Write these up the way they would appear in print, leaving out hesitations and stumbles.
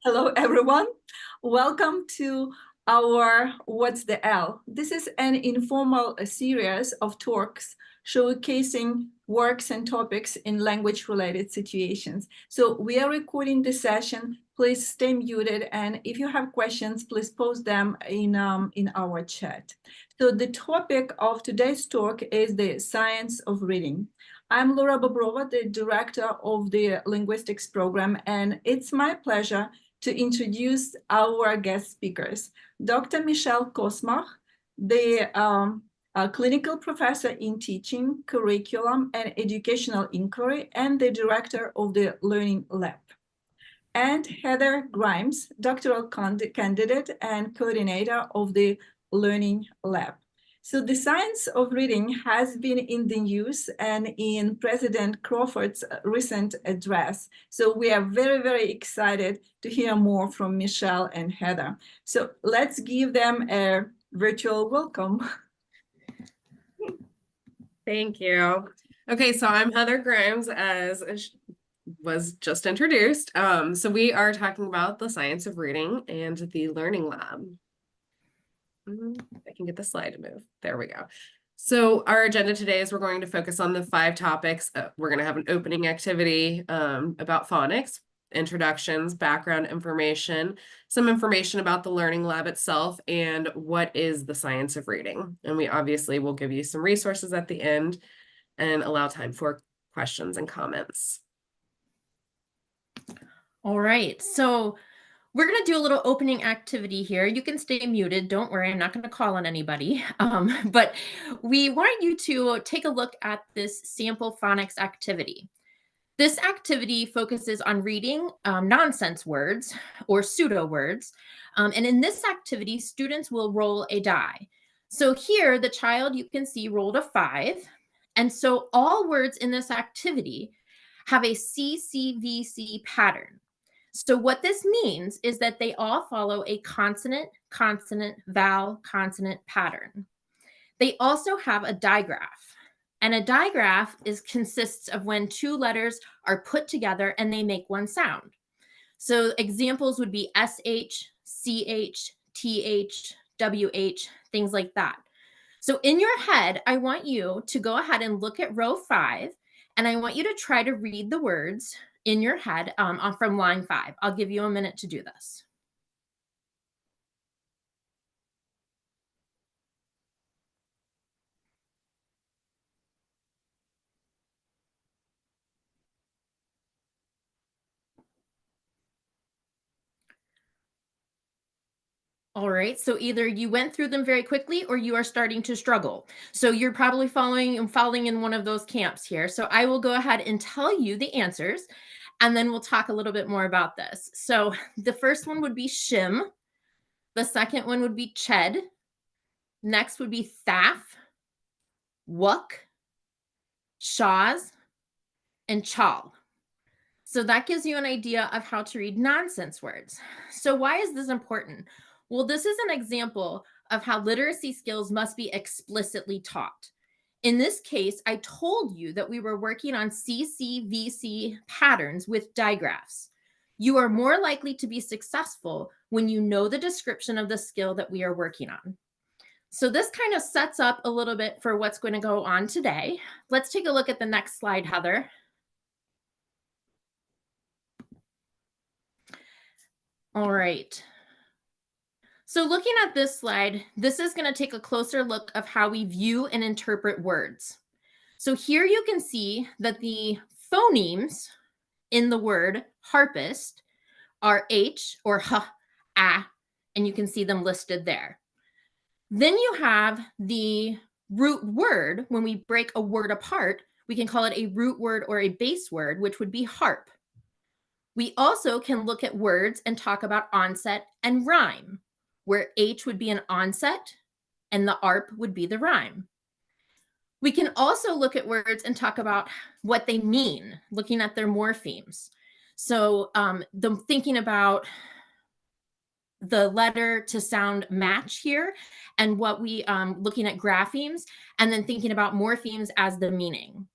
Hello, everyone. Welcome to our What's the L? This is an informal series of talks showcasing works and topics in language-related situations. So we are recording this session. Please stay muted, and if you have questions, please post them in our chat. So the topic of today's talk is the science of reading. I'm Laura Bobrova, the director of the linguistics program, and it's my pleasure to introduce our guest speakers. Dr. Michelle Kosmach, the clinical professor in teaching, curriculum, and educational inquiry, and the director of the Learning Lab. And Heather Grimes, doctoral candidate and coordinator of the Learning Lab. So the science of reading has been in the news and in President Crawford's recent address. So we are very, very excited to hear more from Michelle and Heather. So let's give them a virtual welcome. Thank you. Okay, so I'm Heather Grimes, as was just introduced. So we are talking about the science of reading and the Learning Lab. I can get the slide to move. There we go. So our agenda today is we're going to focus on the 5 topics. We're going to have an opening activity about phonics, introductions, background information, some information about the Learning Lab itself, and what is the science of reading. And we obviously will give you some resources at the end and allow time for questions and comments. All right, so we're going to do a little opening activity here. You can stay muted. Don't worry, I'm not going to call on anybody. But we want you to take a look at this sample phonics activity. This activity focuses on reading nonsense words or pseudo words. And in this activity, students will roll a die. So here, the child, you can see, rolled a 5. And so all words in this activity have a CCVC pattern. So what this means is that they all follow a consonant, consonant, vowel, consonant pattern. They also have a digraph. And a digraph consists of when 2 letters are put together and they make one sound. So examples would be SH, CH, TH, WH, things like that. So in your head, I want you to go ahead and look at row 5, and I want you to try to read the words in your head from line 5. I'll give you a minute to do this. All right, so either you went through them very quickly or you are starting to struggle. So you're probably falling in one of those camps here. So I will go ahead and tell you the answers, and then we'll talk a little bit more about this. So the first one would be shim. The second one would be ched. Next would be thaf, wuk, shaz, and chal. So that gives you an idea of how to read nonsense words. So why is this important? Well, this is an example of how literacy skills must be explicitly taught. In this case, I told you that we were working on CCVC patterns with digraphs. You are more likely to be successful when you know the description of the skill that we are working on. So this kind of sets up a little bit for what's going to go on today. Let's take a look at the next slide, Heather. All right. So looking at this slide, this is going to take a closer look of how we view and interpret words. So here you can see that the phonemes in the word harpist are H or H, A, and you can see them listed there. Then you have the root word. When we break a word apart, we can call it a root word or a base word, which would be harp. We also can look at words and talk about onset and rhyme, where H would be an onset and the ARP would be the rhyme. We can also look at words and talk about what they mean, looking at their morphemes. So thinking about the letter to sound match here, and what we looking at graphemes, and then thinking about morphemes as the meaning.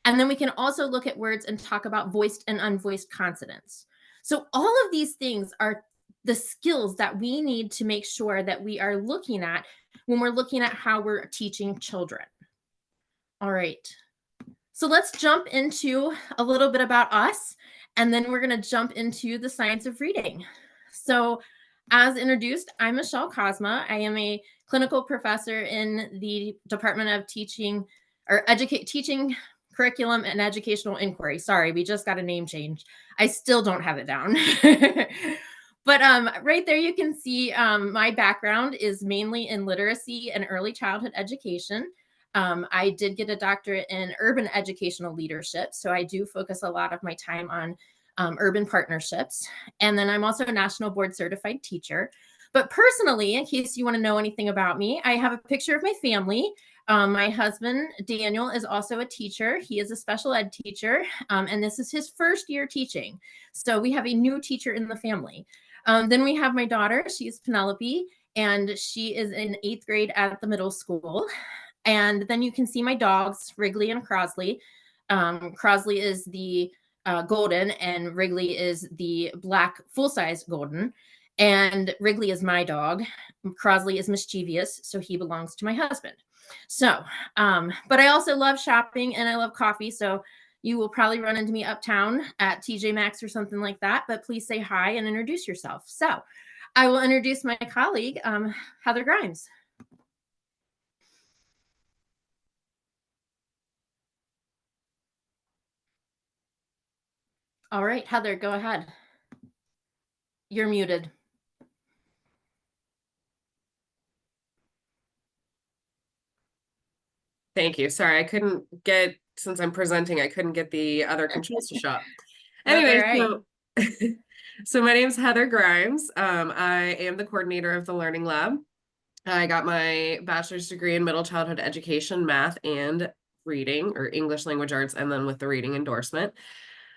And then we can also look at words and talk about voiced and unvoiced consonants. So all of these things are the skills that we need to make sure that we are looking at when we're looking at how we're teaching children. All right. So let's jump into a little bit about us, and then we're going to jump into the science of reading. So as introduced, I'm Michelle Cosma. I am a clinical professor in the Department of Teaching or Teaching Curriculum and Educational Inquiry. Sorry, we just got a name change. I still don't have it down. But right there, you can see my background is mainly in literacy and early childhood education. I did get a doctorate in urban educational leadership, so I do focus a lot of my time on urban partnerships. And then I'm also a national board certified teacher. But personally, in case you want to know anything about me, I have a picture of my family. My husband, Daniel, is also a teacher. He is a special ed teacher, and this is his first year teaching. So we have a new teacher in the family. Then we have my daughter. She's Penelope, and she is in 8th grade at the middle school. And then you can see my dogs, Wrigley and Crosley. Crosley is the golden, and Wrigley is the black full-size golden. And Wrigley is my dog. Crosley is mischievous, so he belongs to my husband. So, but I also love shopping and I love coffee. So you will probably run into me uptown at TJ Maxx or something like that, but please say hi and introduce yourself. So I will introduce my colleague, Heather Grimes. All right, Heather, go ahead. You're muted. Thank you. Sorry, I couldn't get, since I'm presenting, I couldn't get the other controls to show up. Anyway, so my name is Heather Grimes. I am the coordinator of the Learning Lab. I got my bachelor's degree in middle childhood education, math and reading, or English language arts, and then with the reading endorsement.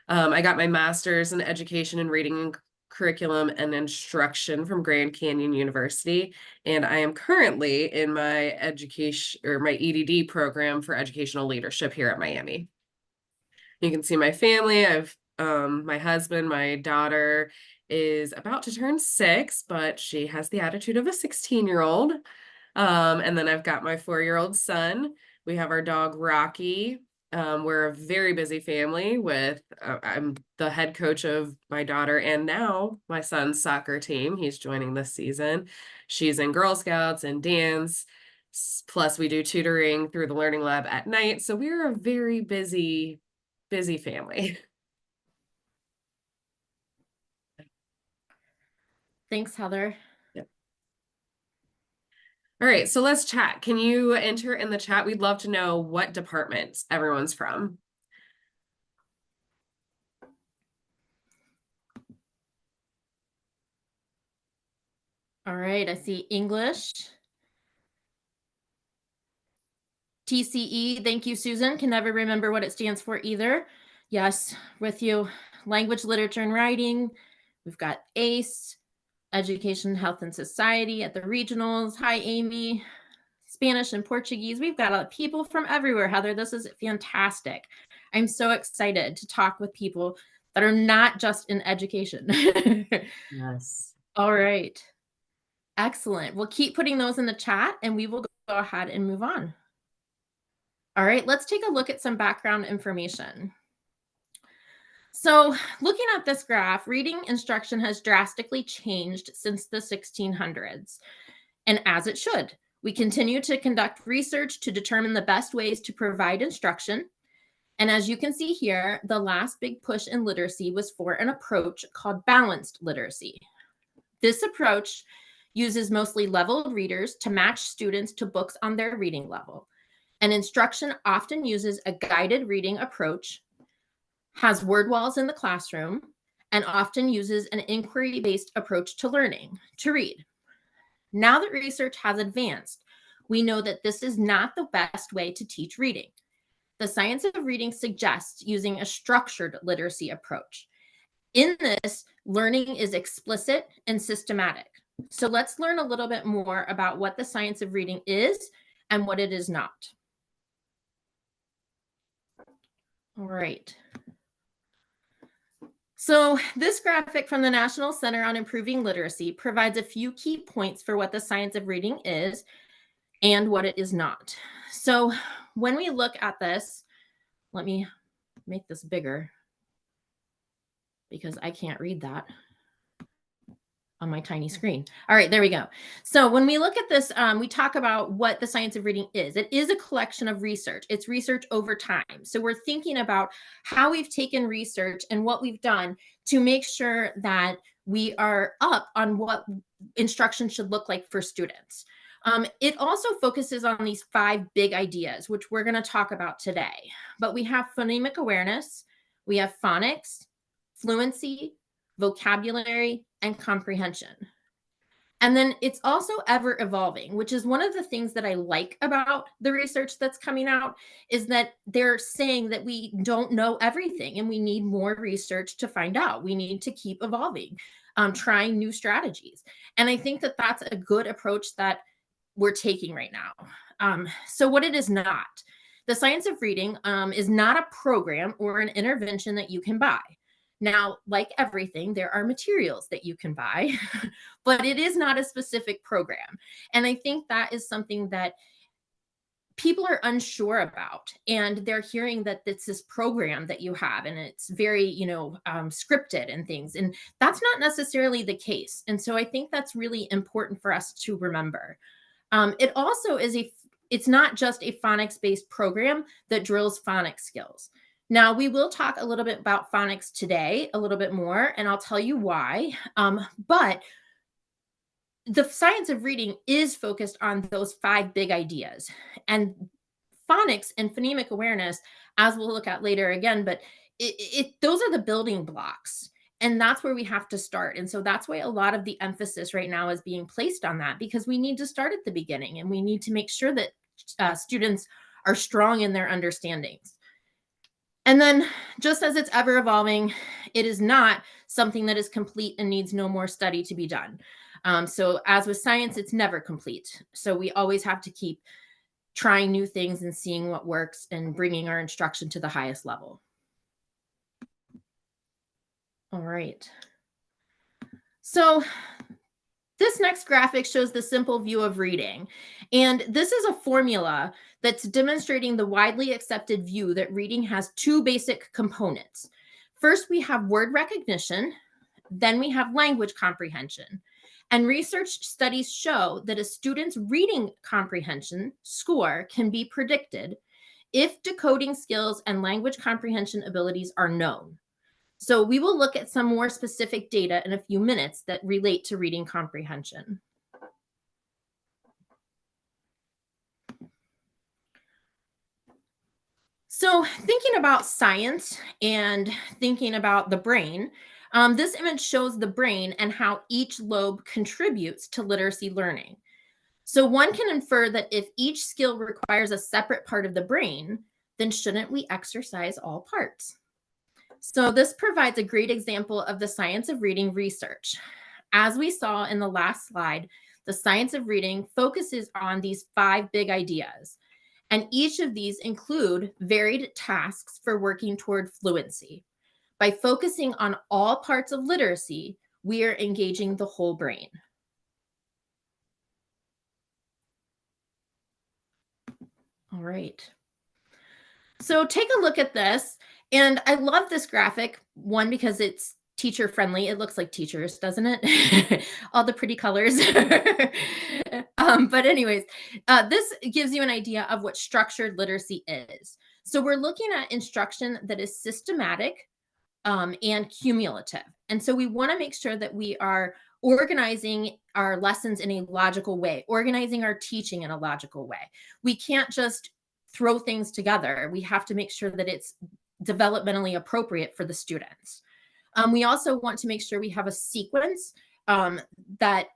I got my master's in education and reading and curriculum and instruction from Grand Canyon University. And I am currently in my education or my EDD program for educational leadership here at Miami. You can see my family. I've my husband, my daughter is about to turn 6, but she has the attitude of a 16-year-old. And then I've got my 4-year-old son. We have our dog Rocky. We're a very busy family with, I'm the head coach of my daughter and now my son's soccer team. He's joining this season. She's in Girl Scouts and dance. Plus we do tutoring through the Learning Lab at night. So we're a very busy family. Thanks, Heather. Yep. All right, so let's chat. Can you enter in the chat? We'd love to know what departments everyone's from. All right, I see English. TCE, thank you, Susan. Can never remember what it stands for either. Yes, with you. Language, literature, and writing. We've got ACE, Education, Health, and Society at the regionals. Hi, Amy. Spanish and Portuguese. We've got people from everywhere, Heather. This is fantastic. I'm so excited to talk with people that are not just in education. Yes. All right. Excellent. We'll keep putting those in the chat and we will go ahead and move on. All right, let's take a look at some background information. So looking at this graph, reading instruction has drastically changed since the 1600s, and as it should. We continue to conduct research to determine the best ways to provide instruction. And as you can see here, the last big push in literacy was for an approach called balanced literacy. This approach uses mostly leveled readers to match students to books on their reading level. And instruction often uses a guided reading approach, has word walls in the classroom, and often uses an inquiry-based approach to learning, to read. Now that research has advanced, we know that this is not the best way to teach reading. The science of reading suggests using a structured literacy approach. In this, learning is explicit and systematic. So let's learn a little bit more about what the science of reading is and what it is not. All right. So this graphic from the National Center on Improving Literacy provides a few key points for what the science of reading is and what it is not. So when we look at this, let me make this bigger because I can't read that on my tiny screen. All right, there we go. So when we look at this, we talk about what the science of reading is. It is a collection of research. It's research over time. So we're thinking about how we've taken research and what we've done to make sure that we are up on what instruction should look like for students. It also focuses on these 5 big ideas, which we're going to talk about today. But we have phonemic awareness, we have phonics, fluency, vocabulary, and comprehension. And then it's also ever evolving, which is one of the things that I like about the research that's coming out, is that they're saying that we don't know everything and we need more research to find out. We need to keep evolving, trying new strategies. And I think that that's a good approach that we're taking right now. So what it is not, the science of reading is not a program or an intervention that you can buy. Now, like everything, there are materials that you can buy, but it is not a specific program. And I think that is something that people are unsure about. And they're hearing that it's this program that you have and it's very, scripted and things. And that's not necessarily the case. And so I think that's really important for us to remember. It also is it's not just a phonics-based program that drills phonics skills. Now, we will talk a little bit about phonics today, a little bit more, and I'll tell you why. But the science of reading is focused on those 5 big ideas. And phonics and phonemic awareness, as we'll look at later again, but those are the building blocks. And that's where we have to start. And so that's why a lot of the emphasis right now is being placed on that, because we need to start at the beginning and we need to make sure that students are strong in their understandings. And then just as it's ever evolving, it is not something that is complete and needs no more study to be done. So as with science, it's never complete. So we always have to keep trying new things and seeing what works and bringing our instruction to the highest level. All right. So this next graphic shows the simple view of reading. And this is a formula that's demonstrating the widely accepted view that reading has 2 basic components. First, we have word recognition, then we have language comprehension. And research studies show that a student's reading comprehension score can be predicted if decoding skills and language comprehension abilities are known. So we will look at some more specific data in a few minutes that relate to reading comprehension. So thinking about science and thinking about the brain, this image shows the brain and how each lobe contributes to literacy learning. So one can infer that if each skill requires a separate part of the brain, then shouldn't we exercise all parts? So this provides a great example of the science of reading research. As we saw in the last slide, the science of reading focuses on these 5 big ideas. And each of these include varied tasks for working toward fluency. By focusing on all parts of literacy, we are engaging the whole brain. All right. So take a look at this. And I love this graphic, one, because it's teacher friendly. It looks like teachers, doesn't it? All the pretty colors. But anyways, this gives you an idea of what structured literacy is. So we're looking at instruction that is systematic and cumulative. And so we want to make sure that we are organizing our lessons in a logical way, organizing our teaching in a logical way. We can't just throw things together. We have to make sure that it's developmentally appropriate for the students. We also want to make sure we have a sequence that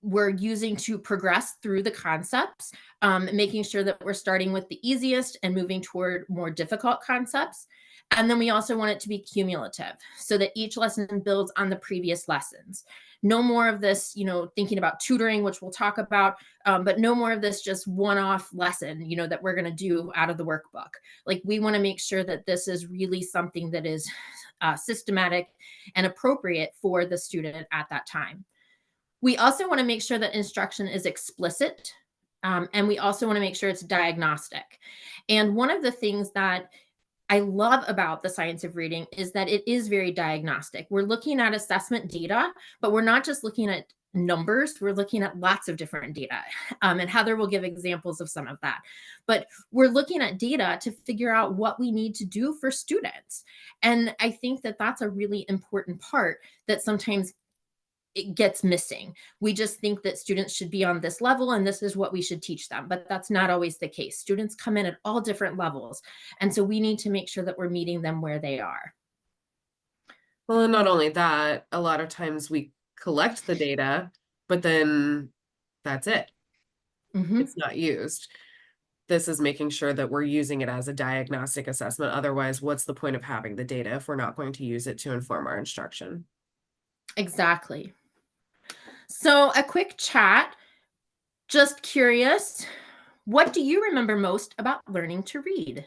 we're using to progress through the concepts, making sure that we're starting with the easiest and moving toward more difficult concepts. And then we also want it to be cumulative so that each lesson builds on the previous lessons. No more of this, thinking about tutoring, which we'll talk about, but no more of this just one-off lesson, that we're going to do out of the workbook. Like, we want to make sure that this is really something that is systematic and appropriate for the student at that time. We also want to make sure that instruction is explicit, and we also want to make sure it's diagnostic. And one of the things that I love about the science of reading is that it is very diagnostic. We're looking at assessment data, but we're not just looking at numbers, we're looking at lots of different data. And Heather will give examples of some of that. But we're looking at data to figure out what we need to do for students. And I think that that's a really important part that sometimes it gets missing. We just think that students should be on this level and this is what we should teach them, but that's not always the case. Students come in at all different levels. And so we need to make sure that we're meeting them where they are. Well, and not only that, a lot of times we collect the data, but then that's it. Mhm. It's not used. This is making sure that we're using it as a diagnostic assessment. Otherwise, what's the point of having the data if we're not going to use it to inform our instruction? Exactly. So a quick chat, just curious, what do you remember most about learning to read?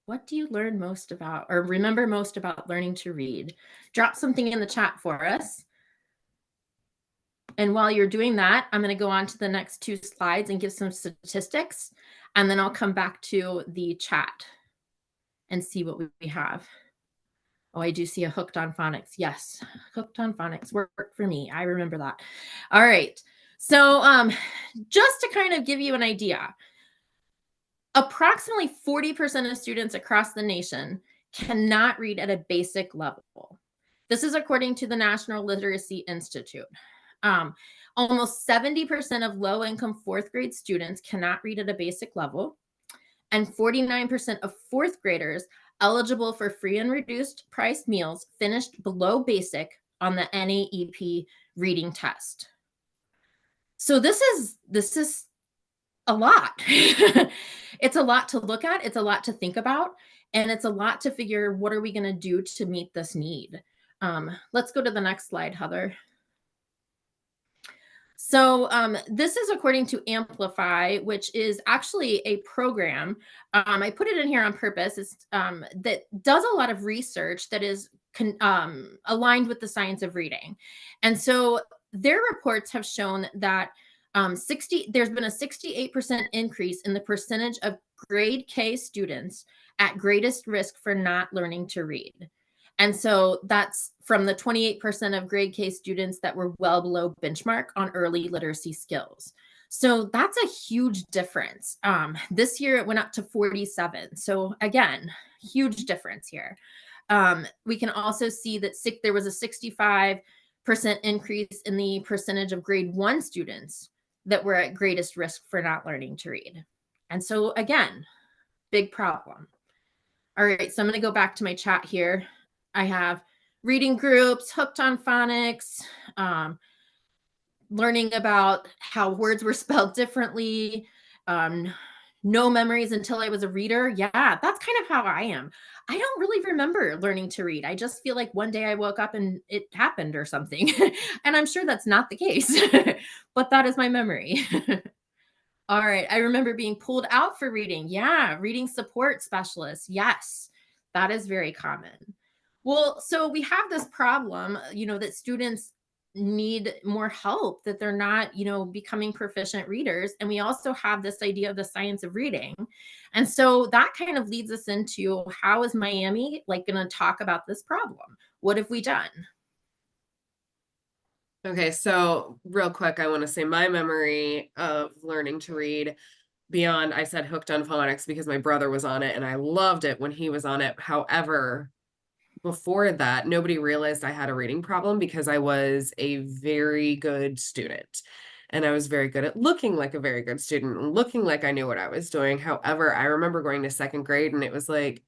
What do you learn most about or remember most about learning to read? Drop something in the chat for us. And while you're doing that, I'm going to go on to the next 2 slides and give some statistics, and then I'll come back to the chat and see what we have. Oh, I do see a hooked on phonics. Yes, hooked on phonics worked for me. I remember that. All right. So just to kind of give you an idea, approximately 40% of students across the nation cannot read at a basic level. This is according to the National Literacy Institute. Almost 70% of low-income 4th grade students cannot read at a basic level, and 49% of 4th graders eligible for free and reduced price meals finished below basic on the NAEP reading test. So this is a lot. It's a lot to look at, it's a lot to think about, and it's a lot to figure what are we going to do to meet this need. Let's go to the next slide, Heather. So this is according to Amplify, which is actually a program. I put it in here on purpose. It's that does a lot of research that is aligned with the science of reading. And so their reports have shown that there's been a 68% increase in the percentage of grade K students at greatest risk for not learning to read. And so that's from the 28% of grade K students that were well below benchmark on early literacy skills. So that's a huge difference. This year it went up to 47. So again, huge difference here. We can also see that there was a 65% increase in the percentage of grade 1 students that were at greatest risk for not learning to read. And so again, big problem. All right, so I'm going to go back to my chat here. I have reading groups, hooked on phonics, learning about how words were spelled differently, no memories until I was a reader. Yeah, that's kind of how I am. I don't really remember learning to read. I just feel like one day I woke up and it happened or something. And I'm sure that's not the case, but that is my memory. All right, I remember being pulled out for reading. Yeah, reading support specialists. Yes, that is very common. Well, so we have this problem, that students need more help, that they're not, becoming proficient readers. And we also have this idea of the science of reading. And so that kind of leads us into how is Miami going to talk about this problem? What have we done? Okay, so real quick, I want to say my memory of learning to read beyond, I said hooked on phonics because my brother was on it and I loved it when he was on it. However, before that, nobody realized I had a reading problem because I was a very good student. And I was very good at looking like a very good student and looking like I knew what I was doing. However, I remember going to 2nd grade and it was like,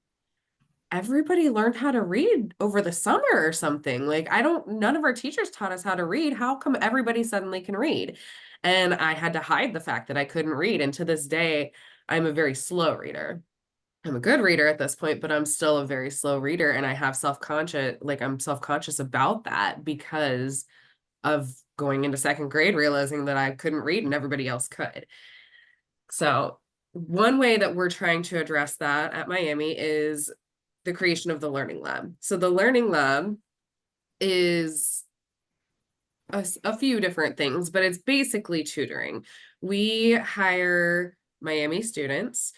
everybody learned how to read over the summer or something. Like, none of our teachers taught us how to read. How come everybody suddenly can read? And I had to hide the fact that I couldn't read. And to this day, I'm a very slow reader. I'm a good reader at this point, but I'm still a very slow reader. And I have I'm self-conscious about that because of going into 2nd grade, realizing that I couldn't read and everybody else could. So one way that we're trying to address that at Miami is the creation of the Learning Lab. So the Learning Lab is a few different things, but it's basically tutoring. We hire Miami students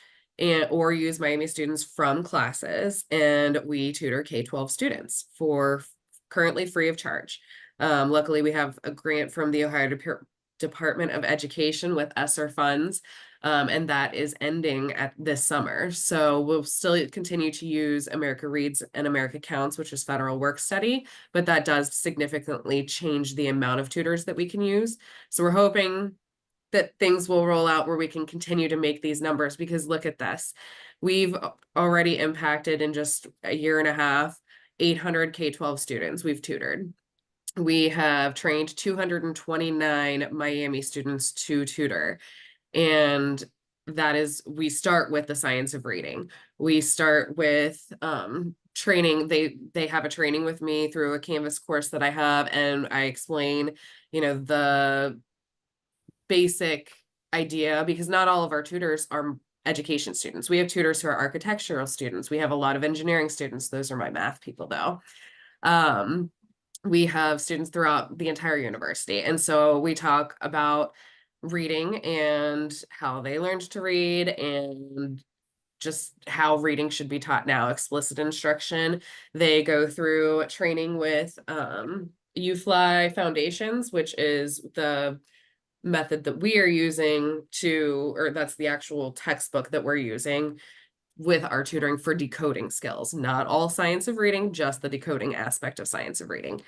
or use Miami students from classes, and we tutor K-12 students for currently free of charge. Luckily, we have a grant from the Ohio Department of Education with ESSER funds, and that is ending at this summer. So we'll still continue to use America Reads and America Counts, which is federal work study, but that does significantly change the amount of tutors that we can use. So we're hoping that things will roll out where we can continue to make these numbers, because look at this. We've already impacted in just a year and a half, 800 K-12 students we've tutored. We have trained 229 Miami students to tutor. And that is, we start with the science of reading. We start with training. They have a training with me through a Canvas course that I have, and I explain, the basic idea, because not all of our tutors are education students. We have tutors who are architectural students. We have a lot of engineering students. Those are my math people though. We have students throughout the entire university. And so we talk about reading and how they learned to read, and just how reading should be taught now, explicit instruction. They go through training with UFly Foundations, which is the method that we are using or that's the actual textbook that we're using with our tutoring for decoding skills. Not all science of reading, just the decoding aspect of science of reading.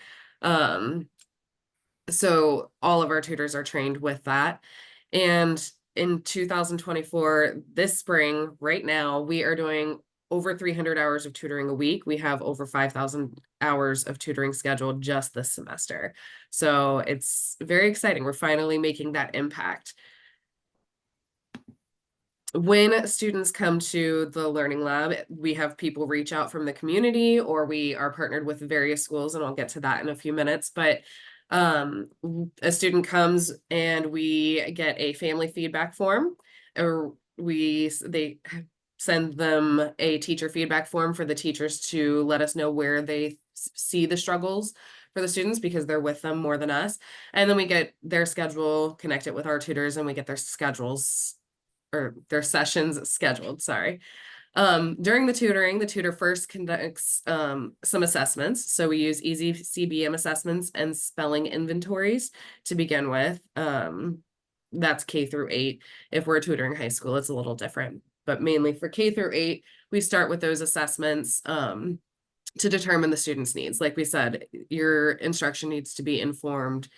So all of our tutors are trained with that. And in 2024, this spring, right now, we are doing over 300 hours of tutoring a week. We have over 5,000 hours of tutoring scheduled just this semester. So it's very exciting. We're finally making that impact. When students come to the Learning Lab, we have people reach out from the community, or we are partnered with various schools, and I'll get to that in a few minutes. But a student comes and we get a family feedback form, or they send them a teacher feedback form for the teachers to let us know where they see the struggles for the students, because they're with them more than us. And then we get their schedule, connect it with our tutors, and we get their schedules or their sessions scheduled, sorry. During the tutoring, the tutor first conducts some assessments. So we use easy CBM assessments and spelling inventories to begin with. That's K through 8. If we're tutoring high school, it's a little different, but mainly for K through 8, we start with those assessments to determine the student's needs. Like we said, your instruction needs to be informed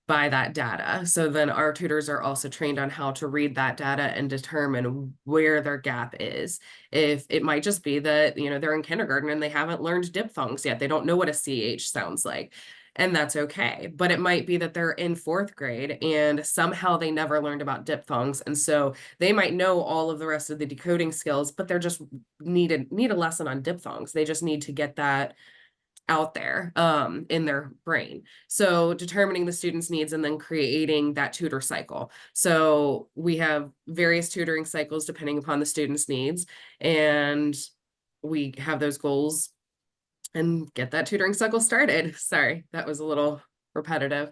by that data. So then our tutors are also trained on how to read that data and determine where their gap is. If it might just be that, they're in kindergarten and they haven't learned diphthongs yet. They don't know what a CH sounds like. And that's okay. But it might be that they're in 4th grade and somehow they never learned about diphthongs. And so they might know all of the rest of the decoding skills, but they're just need a lesson on diphthongs. They just need to get that out there in their brain. So determining the student's needs and then creating that tutor cycle. So we have various tutoring cycles depending upon the student's needs, and we have those goals and get that tutoring cycle started. Sorry, that was a little repetitive.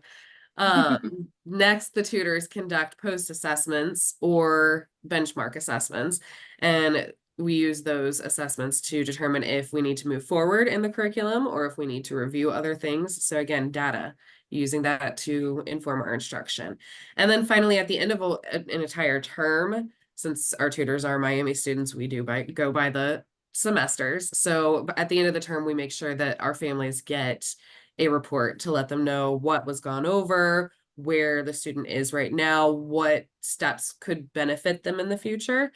Next, the tutors conduct post assessments or benchmark assessments, and we use those assessments to determine if we need to move forward in the curriculum or if we need to review other things. So again, data, using that to inform our instruction. And then finally, at the end of an entire term, since our tutors are Miami students, we go by the semesters. So at the end of the term, we make sure that our families get a report to let them know what was gone over, where the student is right now, what steps could benefit them in the future.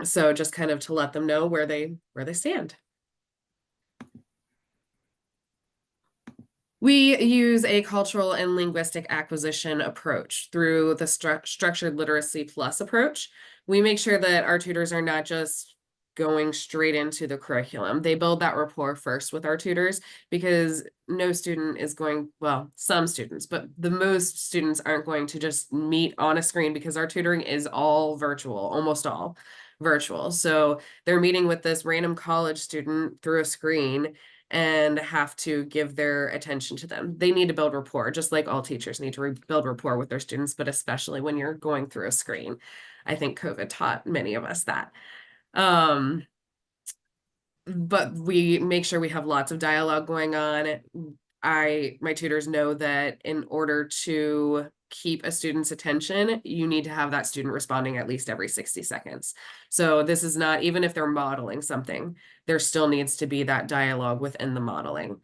So just kind of to let them know where they stand. We use a cultural and linguistic acquisition approach through the structured literacy plus approach. We make sure that our tutors are not just going straight into the curriculum. They build that rapport first with our tutors, because no student is going, well, some students, but the most students aren't going to just meet on a screen, because our tutoring is all virtual, almost all. virtual. So they're meeting with this random college student through a screen and have to give their attention to them. They need to build rapport, just like all teachers need to build rapport with their students, but especially when you're going through a screen. I think COVID taught many of us that. But we make sure we have lots of dialogue going on. My tutors know that in order to keep a student's attention, you need to have that student responding at least every 60 seconds. So this is not, even if they're modeling something, there still needs to be that dialogue within the modeling.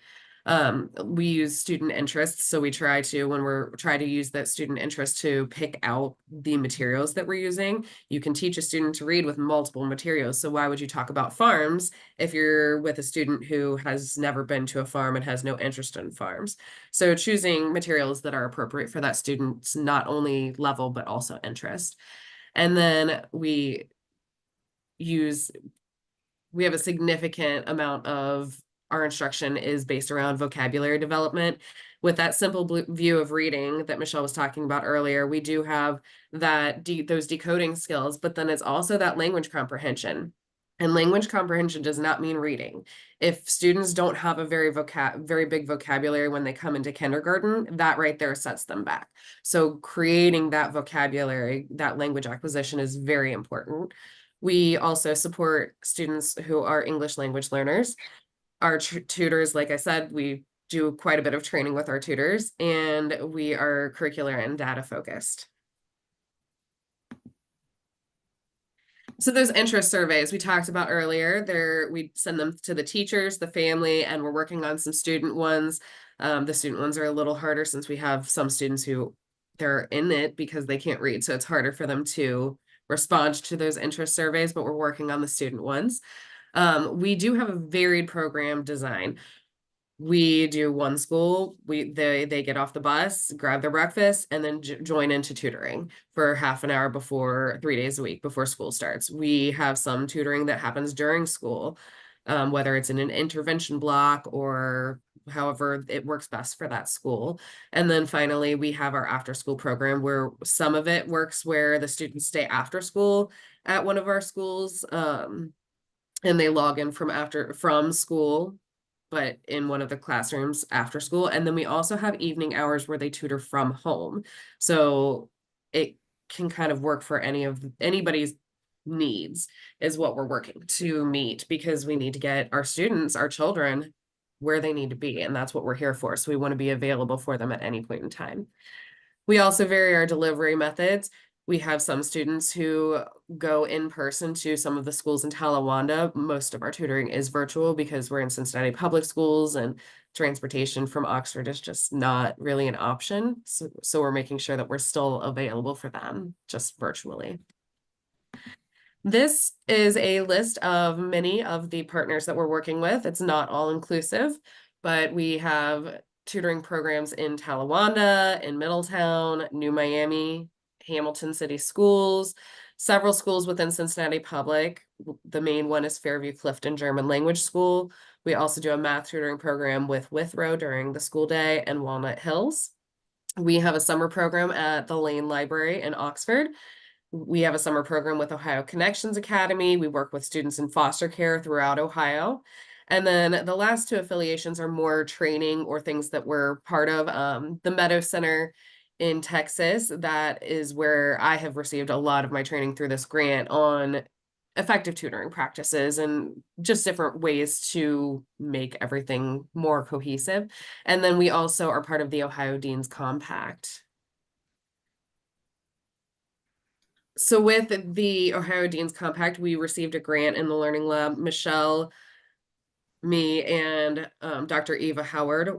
We use student interests. So we try to, when we're trying to use that student interest to pick out the materials that we're using, you can teach a student to read with multiple materials. So why would you talk about farms if you're with a student who has never been to a farm and has no interest in farms? So choosing materials that are appropriate for that student's not only level, but also interest. And then we have a significant amount of our instruction is based around vocabulary development. With that simple view of reading that Michelle was talking about earlier, we do have those decoding skills, but then it's also that language comprehension. And language comprehension does not mean reading. If students don't have a very big vocabulary when they come into kindergarten, that right there sets them back. So creating that vocabulary, that language acquisition is very important. We also support students who are English language learners. Our tutors, like I said, we do quite a bit of training with our tutors, and we are curricular and data focused. So those interest surveys we talked about earlier, we send them to the teachers, the family, and we're working on some student ones. The student ones are a little harder since we have some students who they're in it because they can't read. So it's harder for them to respond to those interest surveys, but we're working on the student ones. We do have a varied program design. We do one school, they get off the bus, grab their breakfast, and then join into tutoring for half an hour before 3 days a week before school starts. We have some tutoring that happens during school, whether it's in an intervention block or however it works best for that school. And then finally, we have our after school program where some of it works where the students stay after school at one of our schools. And they log in from school, but in one of the classrooms after school. And then we also have evening hours where they tutor from home. So it can kind of work for anybody's needs is what we're working to meet, because we need to get our students, our children, where they need to be. And that's what we're here for. So we want to be available for them at any point in time. We also vary our delivery methods. We have some students who go in person to some of the schools in Talawanda. Most of our tutoring is virtual because we're in Cincinnati public schools and transportation from Oxford is just not really an option. So we're making sure that we're still available for them just virtually. This is a list of many of the partners that we're working with. It's not all inclusive, but we have tutoring programs in Talawanda, in Middletown, New Miami, Hamilton City Schools, several schools within Cincinnati Public. The main one is Fairview Clifton German Language School. We also do a math tutoring program with Withrow during the school day and Walnut Hills. We have a summer program at the Lane Library in Oxford. We have a summer program with Ohio Connections Academy. We work with students in foster care throughout Ohio. And then the last two affiliations are more training or things that we're part of. The Meadow Center in Texas, that is where I have received a lot of my training through this grant on effective tutoring practices and just different ways to make everything more cohesive. And then we also are part of the Ohio Deans Compact. So with the Ohio Deans Compact, we received a grant in the Learning Lab. Michelle, me, and Dr. Eva Howard,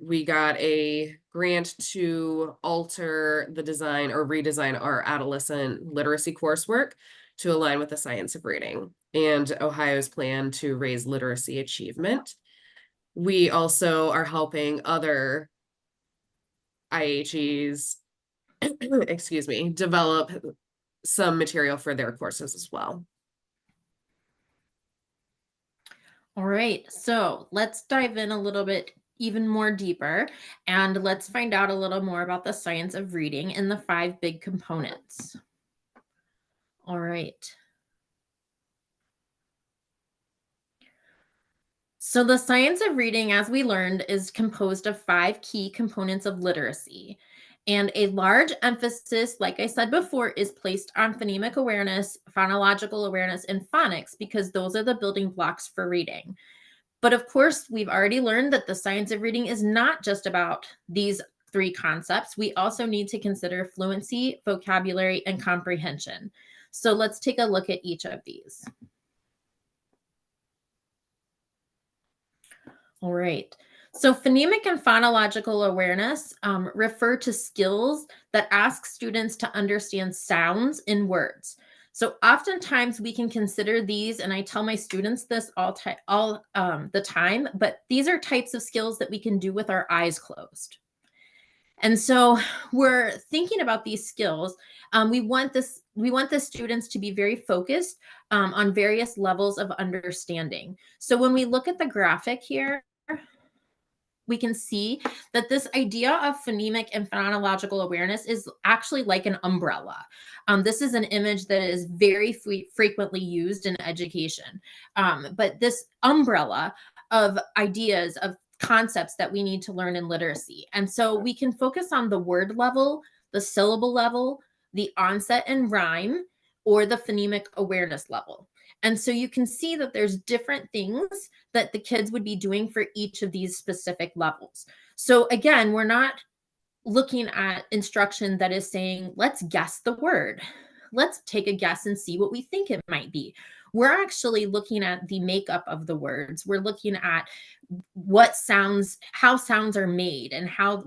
we got a grant to alter the design or redesign our adolescent literacy coursework to align with the science of reading and Ohio's plan to raise literacy achievement. We also are helping other IHEs, excuse me, develop some material for their courses as well. All right, so let's dive in a little bit even more deeper, and let's find out a little more about the science of reading and the 5 big components. All right. So the science of reading, as we learned, is composed of 5 key components of literacy. And a large emphasis, like I said before, is placed on phonemic awareness, phonological awareness, and phonics because those are the building blocks for reading. But of course, we've already learned that the science of reading is not just about these 3 concepts. We also need to consider fluency, vocabulary, and comprehension. So let's take a look at each of these. All right. So phonemic and phonological awareness refer to skills that ask students to understand sounds in words. So oftentimes we can consider these, and I tell my students this all the time, but these are types of skills that we can do with our eyes closed. And so we're thinking about these skills. We want the students to be very focused on various levels of understanding. So when we look at the graphic here, we can see that this idea of phonemic and phonological awareness is actually like an umbrella. This is an image that is very frequently used in education. But this umbrella of ideas, of concepts that we need to learn in literacy. And so we can focus on the word level, the syllable level, the onset and rhyme, or the phonemic awareness level. And so you can see that there's different things that the kids would be doing for each of these specific levels. So again, we're not looking at instruction that is saying, let's guess the word. Let's take a guess and see what we think it might be. We're actually looking at the makeup of the words. We're looking at what sounds, how sounds are made, and how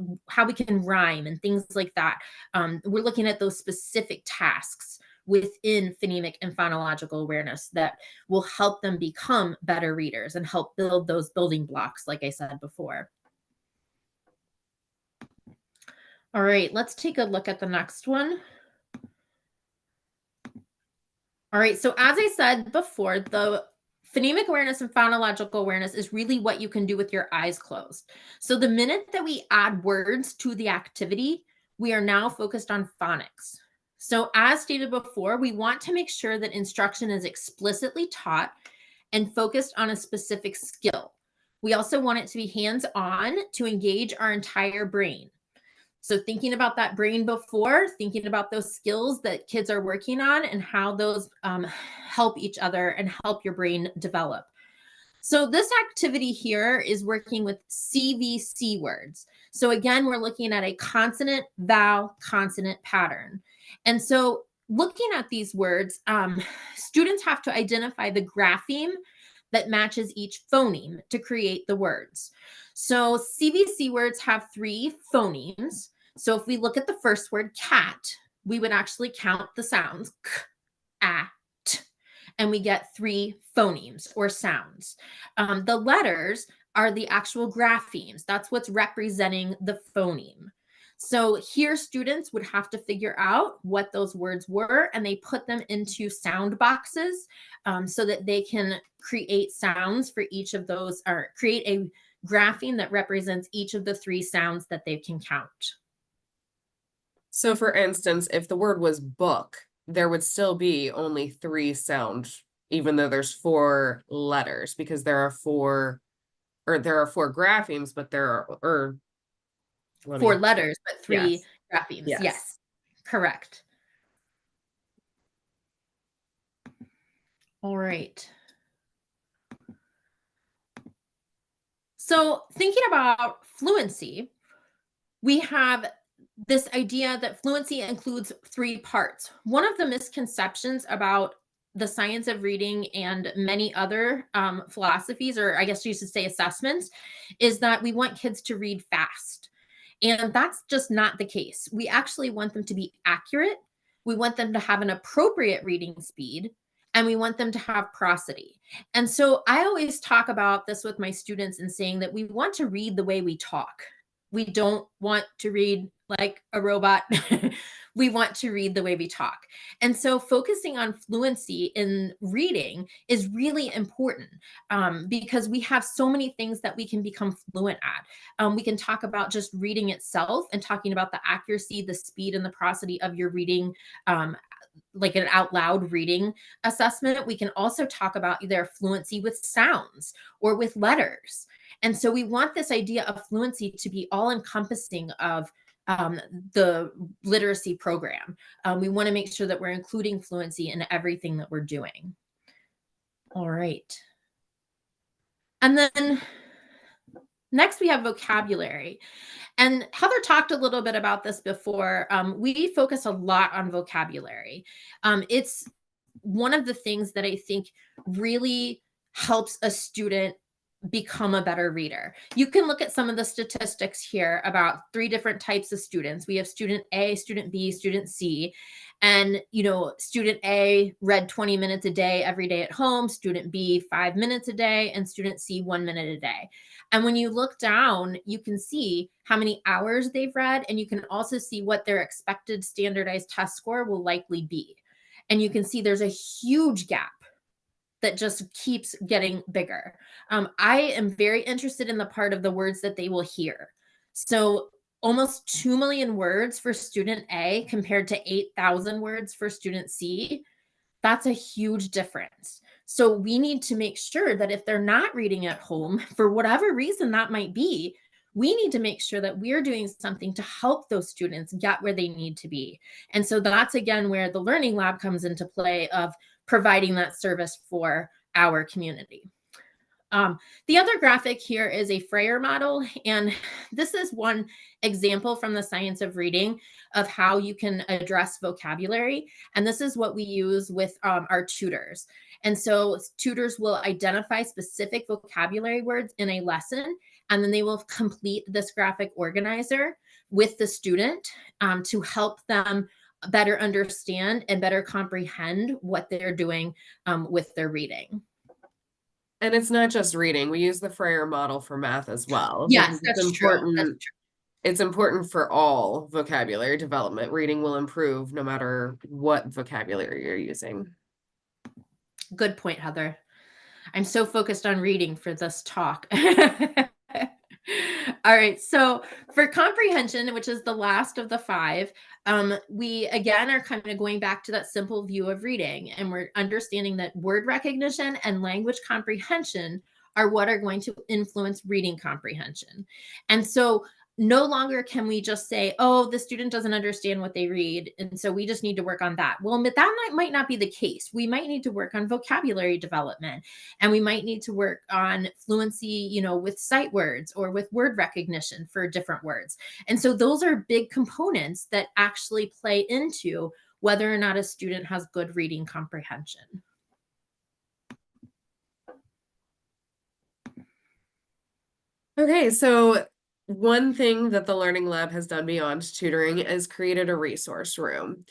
we can rhyme and things like that. We're looking at those specific tasks within phonemic and phonological awareness that will help them become better readers and help build those building blocks, like I said before. All right, let's take a look at the next one. All right, so as I said before, the phonemic awareness and phonological awareness is really what you can do with your eyes closed. So the minute that we add words to the activity, we are now focused on phonics. So as stated before, we want to make sure that instruction is explicitly taught and focused on a specific skill. We also want it to be hands-on to engage our entire brain. So thinking about that brain before, thinking about those skills that kids are working on and how those help each other and help your brain develop. So this activity here is working with CVC words. So again, we're looking at a consonant, vowel, consonant pattern. And so looking at these words, students have to identify the grapheme that matches each phoneme to create the words. So CVC words have 3 phonemes. So if we look at the first word, cat, we would actually count the sounds, k, a, t, and we get 3 phonemes or sounds. The letters are the actual graphemes. That's what's representing the phoneme. So here students would have to figure out what those words were, and they put them into sound boxes so that they can create sounds for each of those, or create a grapheme that represents each of the 3 sounds that they can count. So for instance, if the word was book, there would still be only 3 sounds, even though there's 4 letters, because there are 4 graphemes, but there are 4 letters, but 3 Yes. graphemes. Yes. Yes, correct. All right. So thinking about fluency, we have this idea that fluency includes 3 parts. One of the misconceptions about the science of reading and many other philosophies, or I guess you should say assessments, is that we want kids to read fast. And that's just not the case. We actually want them to be accurate. We want them to have an appropriate reading speed, and we want them to have prosody. And so I always talk about this with my students and saying that we want to read the way we talk. We don't want to read like a robot. We want to read the way we talk. And so focusing on fluency in reading is really important because we have so many things that we can become fluent at. We can talk about just reading itself and talking about the accuracy, the speed, and the prosody of your reading like an out loud reading assessment, we can also talk about their fluency with sounds or with letters. And so we want this idea of fluency to be all encompassing of the literacy program. We want to make sure that we're including fluency in everything that we're doing. All right. And then next we have vocabulary. And Heather talked a little bit about this before. We focus a lot on vocabulary. It's one of the things that I think really helps a student become a better reader. You can look at some of the statistics here about 3 different types of students. We have student A, student B, student C. And, you know, student A read 20 minutes a day every day at home, student B 5 minutes a day, and student C 1 minute a day. And when you look down, you can see how many hours they've read, and you can also see what their expected standardized test score will likely be. And you can see there's a huge gap that just keeps getting bigger. I am very interested in the part of the words that they will hear. So almost 2 million words for student A compared to 8,000 words for student C. That's a huge difference. So we need to make sure that if they're not reading at home, for whatever reason that might be, we need to make sure that we're doing something to help those students get where they need to be. And so that's again where the Learning Lab comes into play of providing that service for our community. The other graphic here is a Frayer model, and this is one example from the science of reading of how you can address vocabulary. And this is what we use with our tutors. And so tutors will identify specific vocabulary words in a lesson, and then they will complete this graphic organizer with the student to help them better understand and better comprehend what they're doing with their reading. And it's not just reading. We use the Frayer model for math as well. Yes, because that's true. That's true. It's important for all vocabulary development. Reading will improve no matter what vocabulary you're using. Good point, Heather. I'm so focused on reading for this talk. All right, so for comprehension, which is the last of the 5, we again are kind of going back to that simple view of reading, and we're understanding that word recognition and language comprehension are what are going to influence reading comprehension. And so no longer can we just say, oh, the student doesn't understand what they read, and so we just need to work on that. Well, but that might not be the case. We might need to work on vocabulary development, and we might need to work on fluency, you know, with sight words or with word recognition for different words. And so those are big components that actually play into whether or not a student has good reading comprehension. Okay, so one thing that the Learning Lab has done beyond tutoring is created a resource room.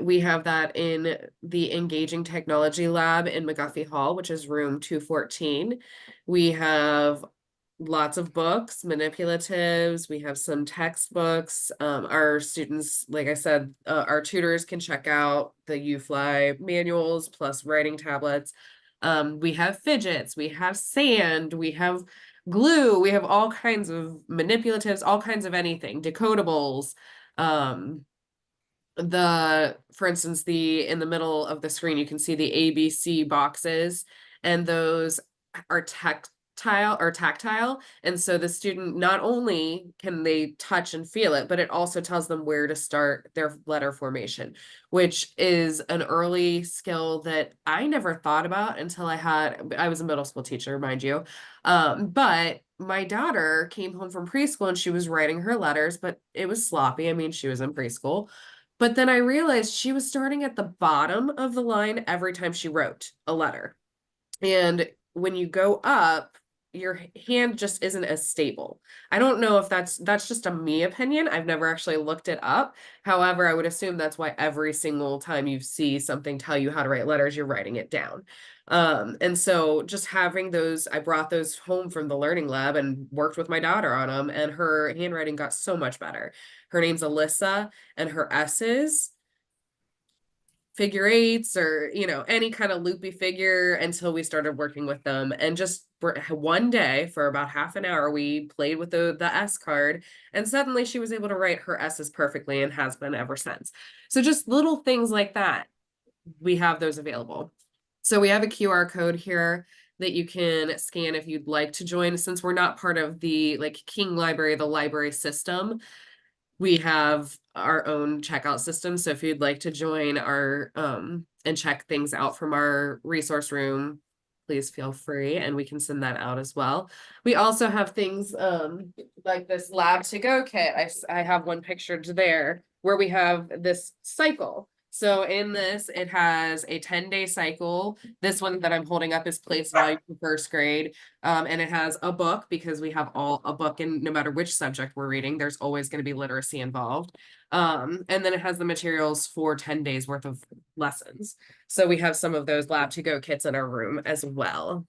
We have that in the Engaging Technology Lab in McGuffey Hall, which is room 214. We have lots of books, manipulatives, we have some textbooks. Our students, like I said, our tutors can check out the UFly manuals plus writing tablets. We have fidgets, we have sand, we have glue, we have all kinds of manipulatives, all kinds of anything, decodables. For instance, in the middle of the screen, you can see the ABC boxes, and those are tactile. And so the student, not only can they touch and feel it, but it also tells them where to start their letter formation, which is an early skill that I never thought about until I was a middle school teacher, mind you. But my daughter came home from preschool and she was writing her letters, but it was sloppy. I mean, she was in preschool. But then I realized she was starting at the bottom of the line every time she wrote a letter. And when you go up, your hand just isn't as stable. I don't know if that's just a me opinion. I've never actually looked it up. However, I would assume that's why every single time you see something tell you how to write letters, you're writing it down. And so just having those, I brought those home from the Learning Lab and worked with my daughter on them, and her handwriting got so much better. Her name's Alyssa, and her S's, figure eights, or, you know, any kind of loopy figure, until we started working with them, and just for one day for about half an hour. We played with the S card, and suddenly she was able to write her S's perfectly and has been ever since. So just little things like that, we have those available. So we have a QR code here that you can scan if you'd like to join. Since we're not part of the like King Library, the library system, we have our own checkout system. So if you'd like to join our and check things out from our resource room, please feel free, and we can send that out as well. We also have things like this lab to go kit. I have one pictured there where we have this cycle. So in this, it has a 10-day cycle. This one that I'm holding up is place value for first grade. And it has a book, because we have a book, and no matter which subject we're reading, there's always going to be literacy involved. And then it has the materials for 10 days worth of lessons. So we have some of those lab to go kits in our room as well.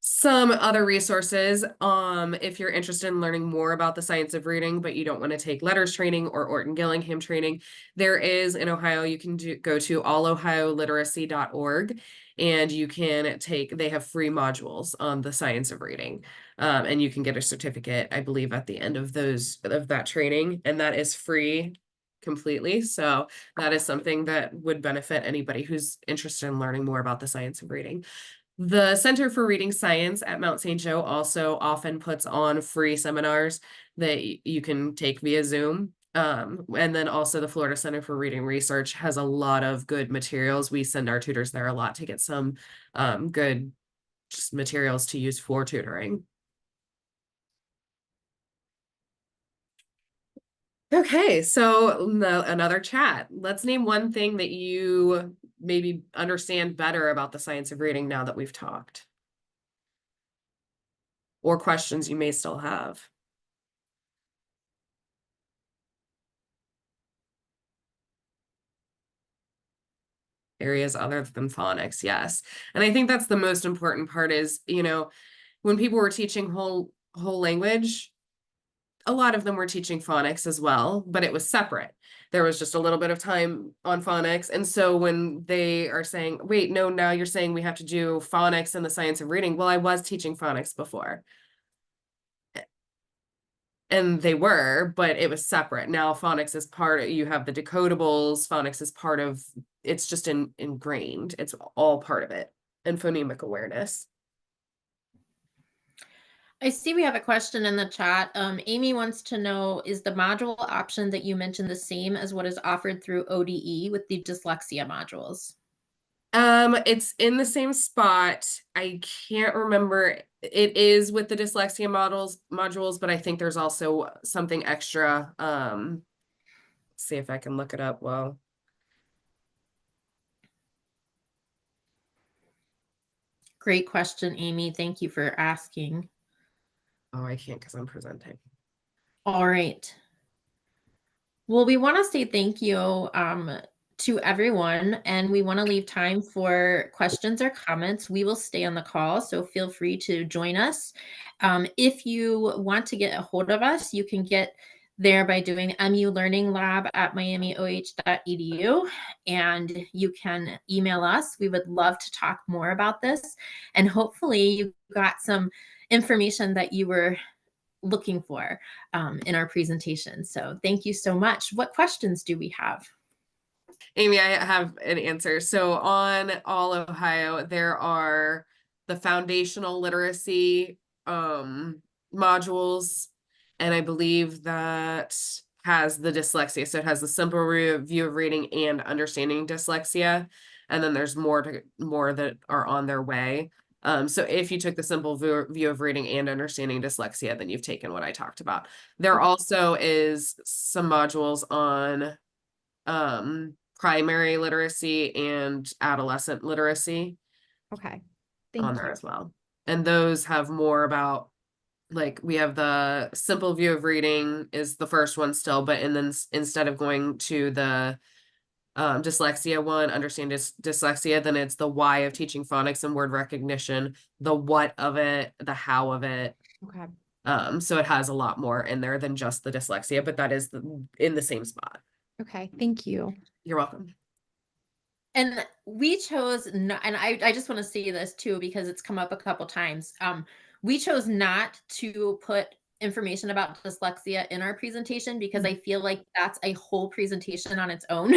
Some other resources, if you're interested in learning more about the science of reading, but you don't want to take letters training or Orton Gillingham training, there is in Ohio, you can go to allohioliteracy.org, and you can they have free modules on the science of reading. And you can get a certificate, I believe, at the end of that training, and that is free completely. So that is something that would benefit anybody who's interested in learning more about the science of reading. The Center for Reading Science at Mount St. Joe also often puts on free seminars that you can take via Zoom. And then also the Florida Center for Reading Research has a lot of good materials. We send our tutors there a lot to get some good materials to use for tutoring. Okay, so another chat. Let's name one thing that you maybe understand better about the science of reading now that we've talked. Or questions you may still have. Areas other than phonics, yes. And I think that's the most important part is, when people were teaching whole language, a lot of them were teaching phonics as well, but it was separate. There was just a little bit of time on phonics. And so when they are saying, wait, no, now you're saying we have to do phonics and the science of reading. Well, I was teaching phonics before. And they were, but it was separate. Now phonics is you have the decodables, phonics is part of, it's just ingrained. It's all part of it. And phonemic awareness. I see we have a question in the chat. Amy wants to know, is the module option that you mentioned the same as what is offered through ODE with the dyslexia modules? It's in the same spot. I can't remember. It is with the dyslexia modules, but I think there's also something extra. Let's see if I can look it up well. Great question, Amy. Thank you for asking. Oh, I can't because I'm presenting. All right. Well, we want to say thank you to everyone, and we want to leave time for questions or comments. We will stay on the call, so feel free to join us. If you want to get a hold of us, you can get there by doing MU Learning Lab at miamioh.edu, and you can email us. We would love to talk more about this, and hopefully you got some information that you were looking for in our presentation. So thank you so much. What questions do we have? Amy, I have an answer. So on All Ohio, there are the foundational literacy modules, and I believe that has the dyslexia. So it has the simple review of reading and understanding dyslexia. And then there's more that are on their way. So if you took the simple view of reading and understanding dyslexia, then you've taken what I talked about. There also is some modules on primary literacy and adolescent literacy. Okay. On there as well. And those have more about, like, we have the simple view of reading is the first one still, but and then instead of going to the dyslexia one, understand dyslexia, then it's the why of teaching phonics and word recognition, the what of it, the how of it. Okay. So it has a lot more in there than just the dyslexia, but that is in the same spot. Okay. Thank you. You're welcome. And we chose not, and I just want to say this too, because it's come up a couple times. We chose not to put information about dyslexia in our presentation because I feel like that's a whole presentation on its own.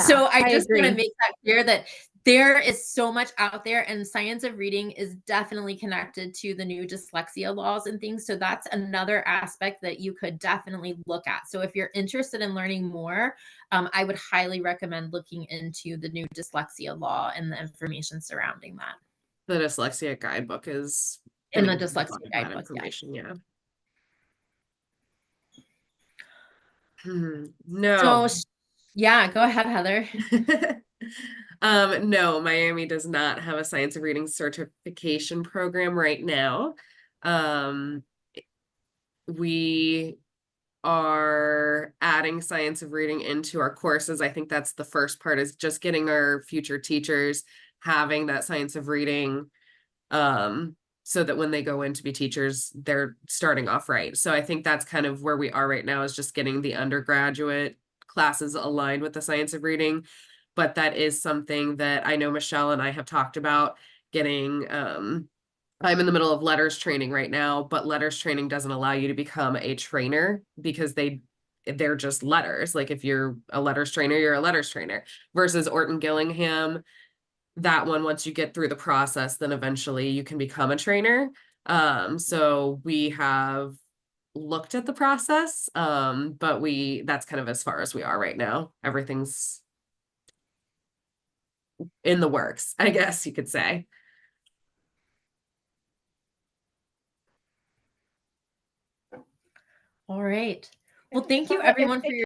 So I I just want to agree. make that clear that there is so much out there, and science of reading is definitely connected to the new dyslexia laws and things. So that's another aspect that you could definitely look at. So if you're interested in learning more, I would highly recommend looking into the new dyslexia law and the information surrounding that The dyslexia guidebook is in gonna the give you a lot dyslexia of that guidebook. Yeah. information, yeah. No. So, yeah, go ahead, Heather. No, Miami does not have a science of reading certification program right now. We are adding science of reading into our courses. I think that's the first part, is just getting our future teachers having that science of reading, so that when they go in to be teachers, they're starting off right. So I think that's kind of where we are right now, is just getting the undergraduate classes aligned with the science of reading. But that is something that I know Michelle and I have talked about getting. I'm in the middle of letters training right now, but letters training doesn't allow you to become a trainer because they're just letters. Like if you're a letters trainer, you're a letters trainer. Versus Orton Gillingham, that one, once you get through the process, then eventually you can become a trainer. So we have looked at the process, but that's kind of as far as we are right now. Everything's in the works, I guess you could say. All right. Well, thank you everyone for your